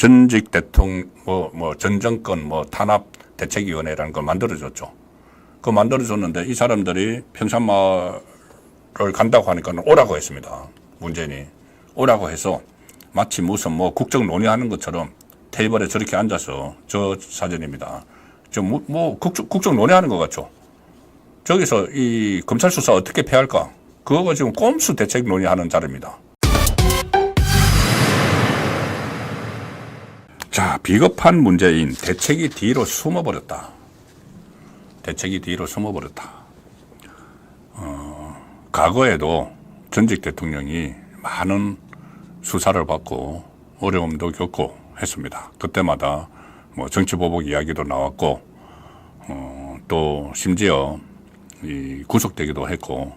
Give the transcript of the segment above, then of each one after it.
전직 대통령, 전 정권 탄압 대책위원회라는 걸 만들어줬죠. 그거 만들어줬는데 이 사람들이 평산마을을 간다고 하니까 오라고 했습니다. 문재인이. 오라고 해서 마치 무슨 국정 논의하는 것처럼 테이블에 저렇게 앉아서 저 사진입니다. 국정 논의하는 것 같죠. 저기서 이 검찰 수사 어떻게 패할까? 그거가 지금 꼼수 대책 논의하는 자리입니다. 자, 비겁한 문재인 대책이 뒤로 숨어버렸다. 대책이 뒤로 숨어버렸다. 과거에도 전직 대통령이 많은 수사를 받고 어려움도 겪고 했습니다. 그때마다 정치보복 이야기도 나왔고, 또 심지어 구속되기도 했고,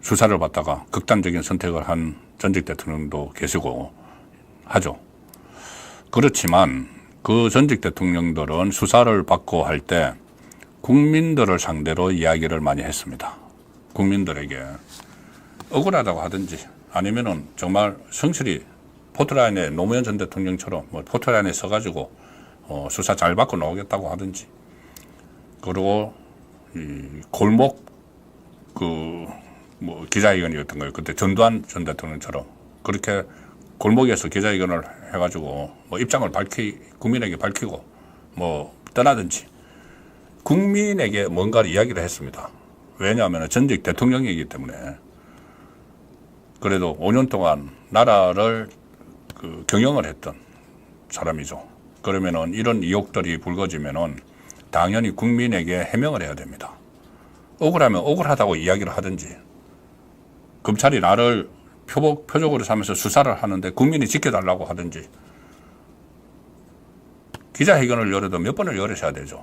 수사를 받다가 극단적인 선택을 한 전직 대통령도 계시고 하죠. 그렇지만 그 전직 대통령들은 수사를 받고 할 때 국민들을 상대로 이야기를 많이 했습니다. 국민들에게 억울하다고 하든지 아니면은 정말 성실히 포트라인에 노무현 전 대통령처럼 포트라인에 서가지고 수사 잘 받고 나오겠다고 하든지, 그리고 이 골목 기자회견이었던 거예요. 그때 전두환 전 대통령처럼 그렇게 골목에서 기자회견을 해가지고 입장을 국민에게 밝히고 떠나든지 국민에게 뭔가를 이야기를 했습니다. 왜냐하면 전직 대통령이기 때문에. 그래도 5년 동안 나라를 경영을 했던 사람이죠. 그러면은 이런 의혹들이 불거지면은 당연히 국민에게 해명을 해야 됩니다. 억울하면 억울하다고 이야기를 하든지, 검찰이 나를 표적으로 삼아서 수사를 하는데 국민이 지켜달라고 하든지, 기자회견을 열어도 몇 번을 열으셔야 되죠.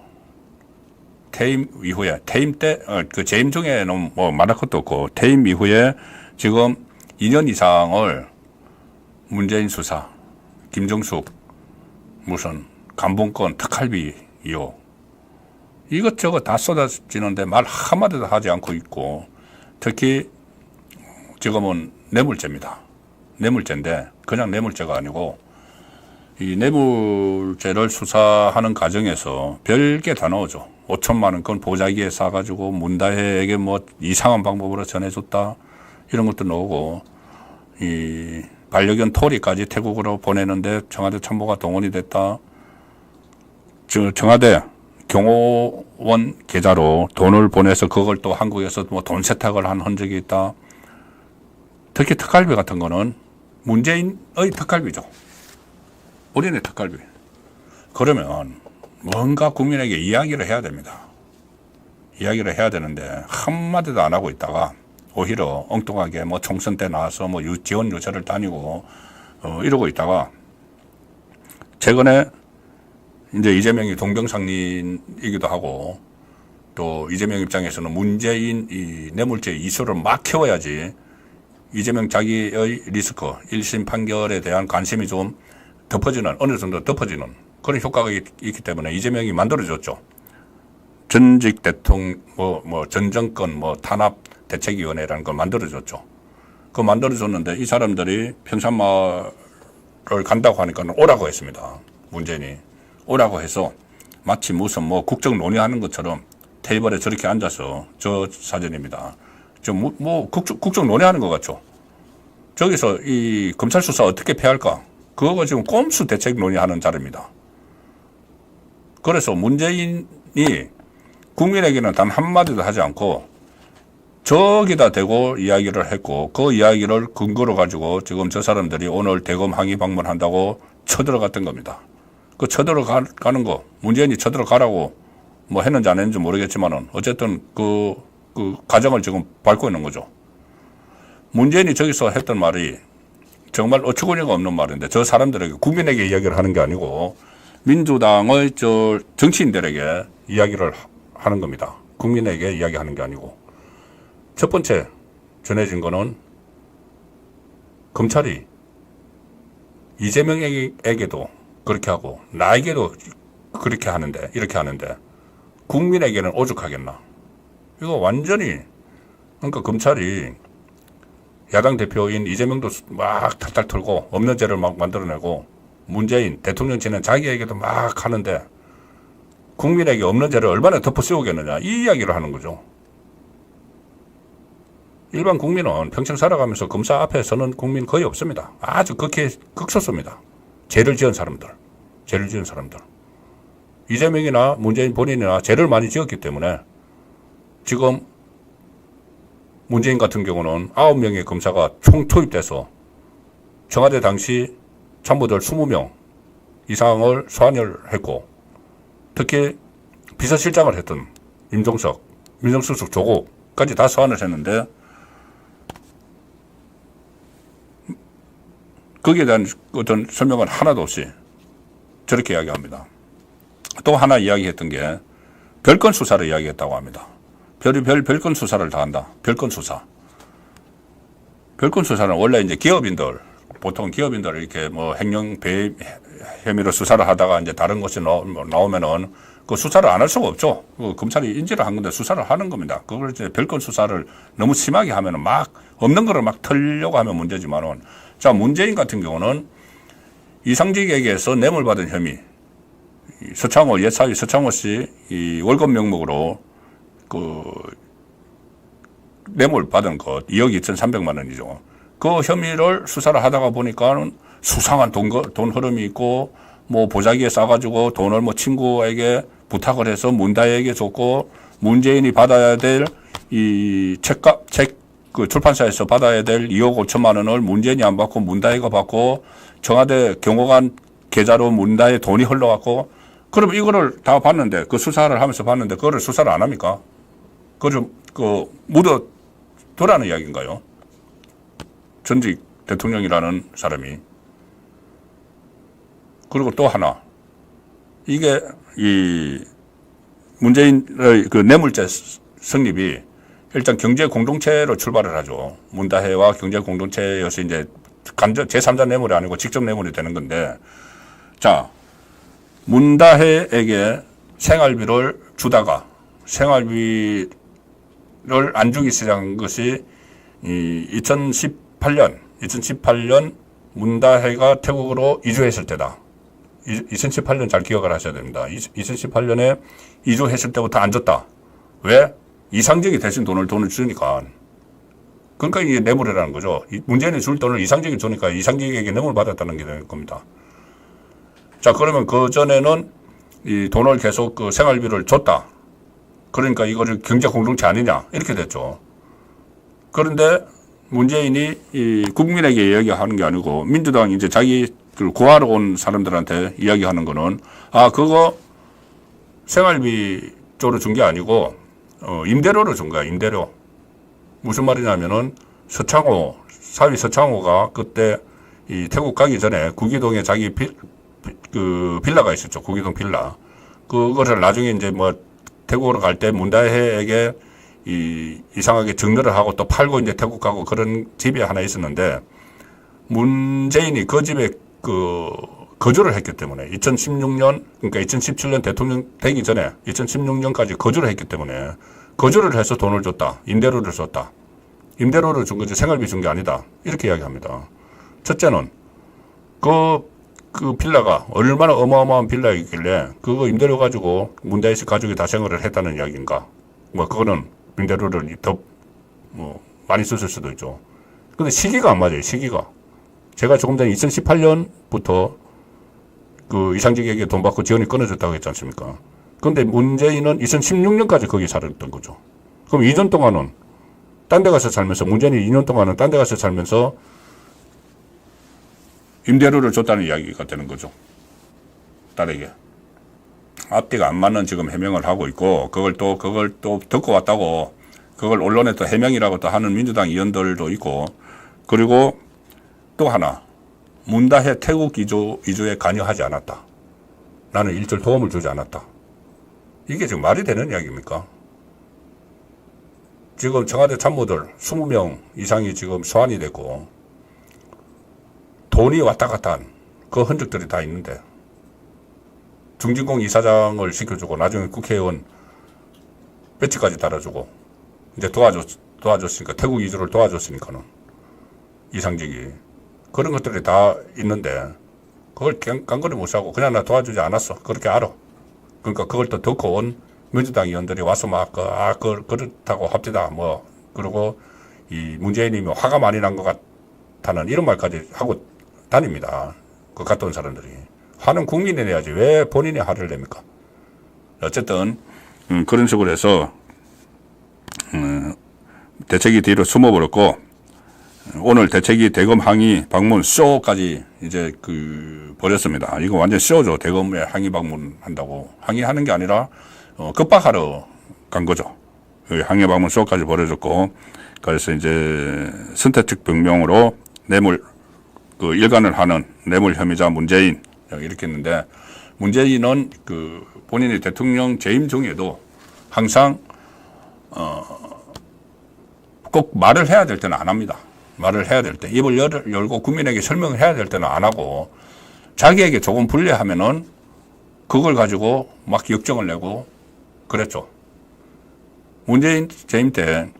퇴임 이후에, 퇴임 때, 재임 중에는 말할 것도 없고, 퇴임 이후에 지금 2년 이상을 문재인 수사, 김정숙, 무슨 간봉권 특활비 이용, 이것저것 다 쏟아지는데 말 한마디도 하지 않고 있고, 특히 지금은 뇌물죄입니다. 뇌물죄인데 그냥 뇌물죄가 아니고, 이 뇌물죄를 수사하는 과정에서 별게 다 나오죠. 5천만 원권 보자기에 싸가지고 문다혜에게 이상한 방법으로 전해줬다, 이런 것도 나오고, 이 반려견 토리까지 태국으로 보내는데 청와대 참모가 동원이 됐다. 청와대 경호원 계좌로 돈을 보내서 그걸 또 한국에서 돈 세탁을 한 흔적이 있다. 특히 특활비 같은 거는 문재인의 특활비죠. 우리네 특활비. 그러면 뭔가 국민에게 이야기를 해야 됩니다. 이야기를 해야 되는데 한마디도 안 하고 있다가 오히려 엉뚱하게 총선 때 나와서 지원 유세를 다니고 이러고 있다가, 최근에 이제 이재명이 동병상련이기도 하고, 또 이재명 입장에서는 문재인 이 뇌물죄 이슈를 막 키워야지 이재명 자기의 리스크, 1심 판결에 대한 관심이 좀 덮어지는, 어느 정도 덮어지는 그런 효과가 있기 때문에 이재명이 만들어줬죠. 전직 대통령, 전 정권 탄압 대책위원회라는 걸 만들어줬죠. 그거 만들어줬는데 이 사람들이 평산마을을 간다고 하니까 오라고 했습니다. 문재인이. 오라고 해서 마치 무슨 국정 논의하는 것처럼 테이블에 저렇게 앉아서 저 사진입니다. 국정 논의하는 것 같죠. 저기서 이 검찰 수사 어떻게 패할까? 그거가 지금 꼼수 대책 논의하는 자리입니다. 그래서 문재인이 국민에게는 단 한마디도 하지 않고 저기다 대고 이야기를 했고, 그 이야기를 근거로 가지고 지금 저 사람들이 오늘 대검 항의 방문한다고 쳐들어갔던 겁니다. 그 쳐들어가는 거, 문재인이 쳐들어가라고 했는지 안 했는지 모르겠지만은 어쨌든 그 과정을 지금 밟고 있는 거죠. 문재인이 저기서 했던 말이 정말 어처구니가 없는 말인데, 저 사람들에게, 국민에게 이야기를 하는 게 아니고 민주당의 정치인들에게 이야기를 하는 겁니다. 국민에게 이야기하는 게 아니고. 첫 번째 전해진 거는 검찰이 이재명에게도 그렇게 하고 나에게도 그렇게 하는데, 이렇게 하는데 국민에게는 오죽하겠나. 이거 완전히, 그러니까 검찰이 야당 대표인 이재명도 막 탈탈 털고 없는 죄를 막 만들어내고 문재인 대통령치는 자기에게도 막 하는데 국민에게 없는 죄를 얼마나 덮어 씌우겠느냐 이 이야기를 하는 거죠. 일반 국민은 평생 살아가면서 검사 앞에 서는 국민 거의 없습니다. 아주 극소수입니다. 죄를 지은 사람들. 이재명이나 문재인 본인이나 죄를 많이 지었기 때문에 지금 문재인 같은 경우는 9명의 검사가 총 투입돼서 청와대 당시 참모들 20명 이상을 소환을 했고 특히 비서실장을 했던 임종석, 민정수석 조국까지 다 소환을 했는데 거기에 대한 어떤 설명은 하나도 없이 저렇게 이야기합니다. 또 하나 이야기했던 게 별건 수사를 이야기했다고 합니다. 별건 수사를 다 한다. 별건 수사. 별건 수사는 원래 이제 기업인들, 보통 기업인들 이렇게 뭐 횡령 배임 혐의로 수사를 하다가 이제 다른 것이 나오면은 그 수사를 안 할 수가 없죠. 그 검찰이 인지를 한 건데 수사를 하는 겁니다. 그걸 이제 별건 수사를 너무 심하게 하면은 막 없는 거를 막 털려고 하면 문제지만은 자, 문재인 같은 경우는 이상직에게서 뇌물 받은 혐의, 서창호, 옛사위 서창호 씨 이 월급 명목으로 그 뇌물 받은 것 2억 2,300만 원이죠. 그 혐의를 수사를 하다가 보니까는 수상한 돈 흐름이 있고 뭐 보자기에 싸가지고 돈을 뭐 친구에게 부탁을 해서 문다혜에게 줬고 문재인이 받아야 될 이 그 출판사에서 받아야 될 2억 5천만 원을 문재인이 안 받고 문다혜가 받고 청와대 경호관 계좌로 문다혜 돈이 흘러갔고 그럼 이거를 다 봤는데 그 수사를 하면서 봤는데 그거를 수사를 안 합니까? 그걸 좀 묻어두라는 이야기인가요? 전직 대통령이라는 사람이. 그리고 또 하나 이게 이 문재인의 그 뇌물죄 성립이 일단 경제 공동체로 출발을 하죠. 문다혜와 경제 공동체여서 이제 제3자 뇌물이 아니고 직접 뇌물이 되는 건데, 자, 문다혜에게 생활비를 주다가 생활비를 안 주기 시작한 것이 2018년 문다혜가 태국으로 이주했을 때다. 2018년 잘 기억을 하셔야 됩니다. 2018년에 이주했을 때부터 안 줬다. 왜? 이상적이 대신 돈을 주니까. 그러니까 이게 뇌물이라는 거죠. 문재인이 줄 돈을 이상적이 주니까 이상적에게 뇌물 받았다는 게 되는 겁니다. 자, 그러면 그 전에는 이 돈을 계속 그 생활비를 줬다. 그러니까 이거를 경제 공동체 아니냐. 이렇게 됐죠. 그런데 문재인이 이 국민에게 이야기하는 게 아니고 민주당이 이제 자기를 구하러 온 사람들한테 이야기하는 거는 그거 생활비 쪽으로 준 게 아니고 임대료로 준 거야. 임대료. 무슨 말이냐면은 사위 서창호가 그때 이 태국 가기 전에 구기동에 자기 빌라가 있었죠. 구기동 빌라. 그거를 나중에 이제 뭐 태국으로 갈 때 문다혜에게 이상하게 증여를 하고 또 팔고 이제 태국 가고 그런 집이 하나 있었는데 문재인이 그 집에 거주를 했기 때문에 2016년 그러니까 2017년 대통령 되기 전에 2016년까지 거주를 했기 때문에 거주를 해서 돈을 줬다. 임대료를 줬다. 임대료를 준 거지 생활비 준 게 아니다. 이렇게 이야기합니다. 첫째는 그 빌라가 얼마나 어마어마한 빌라이길래 그거 임대료 가지고 문다혜 씨 가족이 다 생활을 했다는 이야기인가. 뭐 그거는 임대료를 더 많이 썼을 수도 있죠. 근데 시기가 안 맞아요. 시기가. 제가 조금 전에 2018년부터 그 이상직에게 돈 받고 지원이 끊어졌다고 했지 않습니까? 그런데 문재인은 2016년까지 거기 살았던 거죠. 그럼 2년 동안은 딴 데 가서 살면서 문재인이 2년 동안은 딴 데 가서 살면서 임대료를 줬다는 이야기가 되는 거죠. 딸에게. 앞뒤가 안 맞는 지금 해명을 하고 있고 그걸 또 듣고 왔다고 그걸 언론에 또 해명이라고 또 하는 민주당 의원들도 있고 그리고 또 하나 문다혜 태국 이주에 관여하지 않았다. 나는 일절 도움을 주지 않았다. 이게 지금 말이 되는 이야기입니까? 지금 청와대 참모들 20명 이상이 지금 소환이 됐고 돈이 왔다 갔다 한 그 흔적들이 다 있는데 중진공 이사장을 시켜주고 나중에 국회의원 배치까지 달아주고 이제 도와줬으니까 태국 이주를 도와줬으니까는 이상적이. 그런 것들이 다 있는데 그걸 깡그리 무시하고 그냥 나 도와주지 않았어. 그렇게 알아. 그러니까 그걸 또 듣고 온 민주당 의원들이 와서 막 그렇다고 합디다 뭐 그러고 이 문재인이 화가 많이 난 것 같다는 이런 말까지 하고 다닙니다. 그 갔다 온 사람들이. 화는 국민이 내야지 왜 본인이 화를 냅니까? 어쨌든 그런 식으로 해서 대책위 뒤로 숨어버렸고 오늘 대책위 대검 항의 방문 쇼까지 이제 벌였습니다. 이거 완전 쇼죠. 대검에 항의 방문 한다고. 항의하는 게 아니라 급박하러 간 거죠. 항의 방문 쇼까지 벌어졌고 그래서 이제 선택적 병명으로 뇌물 일관을 하는 뇌물 혐의자 문재인 이렇게 했는데 문재인은 본인이 대통령 재임 중에도 항상 꼭 말을 해야 될 때는 안 합니다. 말을 해야 될 때 입을 열고 국민에게 설명을 해야 될 때는 안 하고 자기에게 조금 불리하면은 그걸 가지고 막 역정을 내고 그랬죠. 문재인 재임 때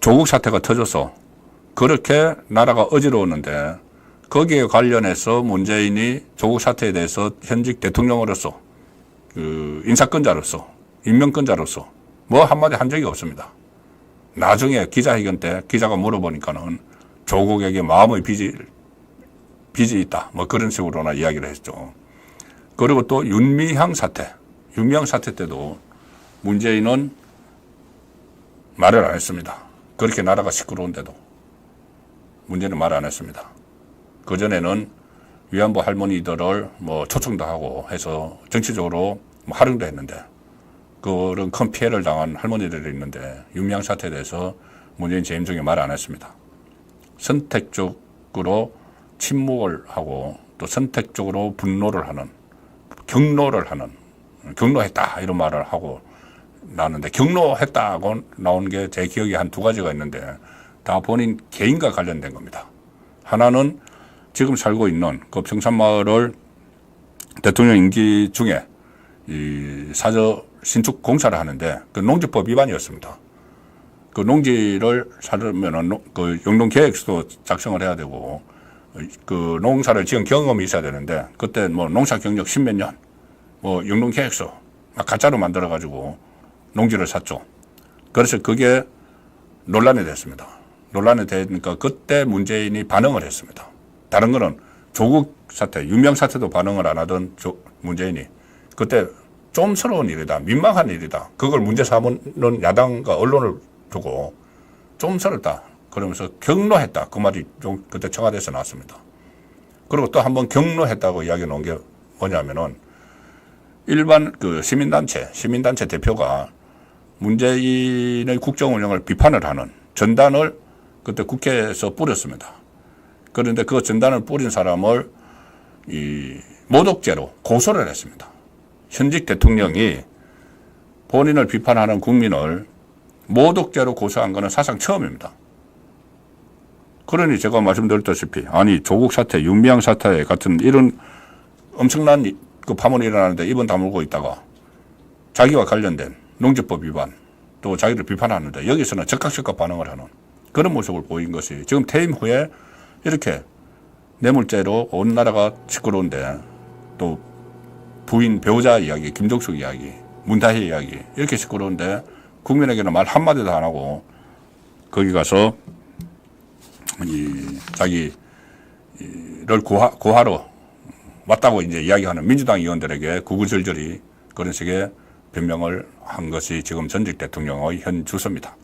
조국 사태가 터져서 그렇게 나라가 어지러웠는데 거기에 관련해서 문재인이 조국 사태에 대해서 현직 대통령으로서 인사권자로서 임명권자로서 뭐 한마디 한 적이 없습니다. 나중에 기자회견 때 기자가 물어보니까는 조국에게 마음의 빚이 있다. 뭐 그런 식으로나 이야기를 했죠. 그리고 또 윤미향 사태 때도 문재인은 말을 안 했습니다. 그렇게 나라가 시끄러운데도 문재인은 말을 안 했습니다. 그전에는 위안부 할머니들을 뭐 초청도 하고 해서 정치적으로 뭐 활용도 했는데 그런 큰 피해를 당한 할머니들이 있는데 윤미향 사태에 대해서 문재인 재임 중에 말 안 했습니다. 선택적으로 침묵을 하고 또 선택적으로 분노를 하는 경로했다 이런 말을 하고 나왔는데 경로했다고 나온 게 제 기억에 한 두 가지가 있는데 다 본인 개인과 관련된 겁니다. 하나는 지금 살고 있는 그 평산마을을 대통령 임기 중에 이 사저 신축 공사를 하는데 그 농지법 위반이었습니다. 그 농지를 사려면은 그 용동 계획서도 작성을 해야 되고 그 농사를 지은 경험이 있어야 되는데 그때 뭐 농사 경력 10몇 년 뭐 용동 계획서 가짜로 만들어 가지고 농지를 샀죠. 그래서 그게 논란이 됐습니다. 논란이 되니까 그때 문재인이 반응을 했습니다. 다른 거는 조국 사태, 윤미향 사태도 반응을 안 하던 문재인이 그때 좀스러운 일이다, 민망한 일이다. 그걸 문제 삼는 야당과 언론을 두고 좀스럽다. 그러면서 경로했다. 그 말이 좀 그때 청와대에서 나왔습니다. 그리고 또 한번 경로했다고 이야기 놓은 게 뭐냐면은 일반 그 시민단체 대표가 문재인의 국정 운영을 비판을 하는 전단을 그때 국회에서 뿌렸습니다. 그런데 그 전단을 뿌린 사람을 이 모독죄로 고소를 했습니다. 현직 대통령이 본인을 비판하는 국민을 모독죄로 고소한 것은 사상 처음입니다. 그러니 제가 말씀드렸다시피 아니 조국 사태, 윤미향 사태 같은 이런 엄청난 그 파문이 일어나는데 입은 다물고 있다가 자기와 관련된 농지법 위반 또 자기를 비판하는데 여기서는 적극 반응을 하는 그런 모습을 보인 것이 지금 퇴임 후에 이렇게 뇌물죄로 온 나라가 시끄러운데 또 부인 배우자 이야기, 김정숙 이야기, 문다혜 이야기 이렇게 시끄러운데 국민에게는 말 한마디도 안 하고 거기 가서 자기를 고하러 왔다고 이제 이야기하는 민주당 의원들에게 구구절절히 그런 식의 변명을 한 것이 지금 전직 대통령의 현 주소입니다.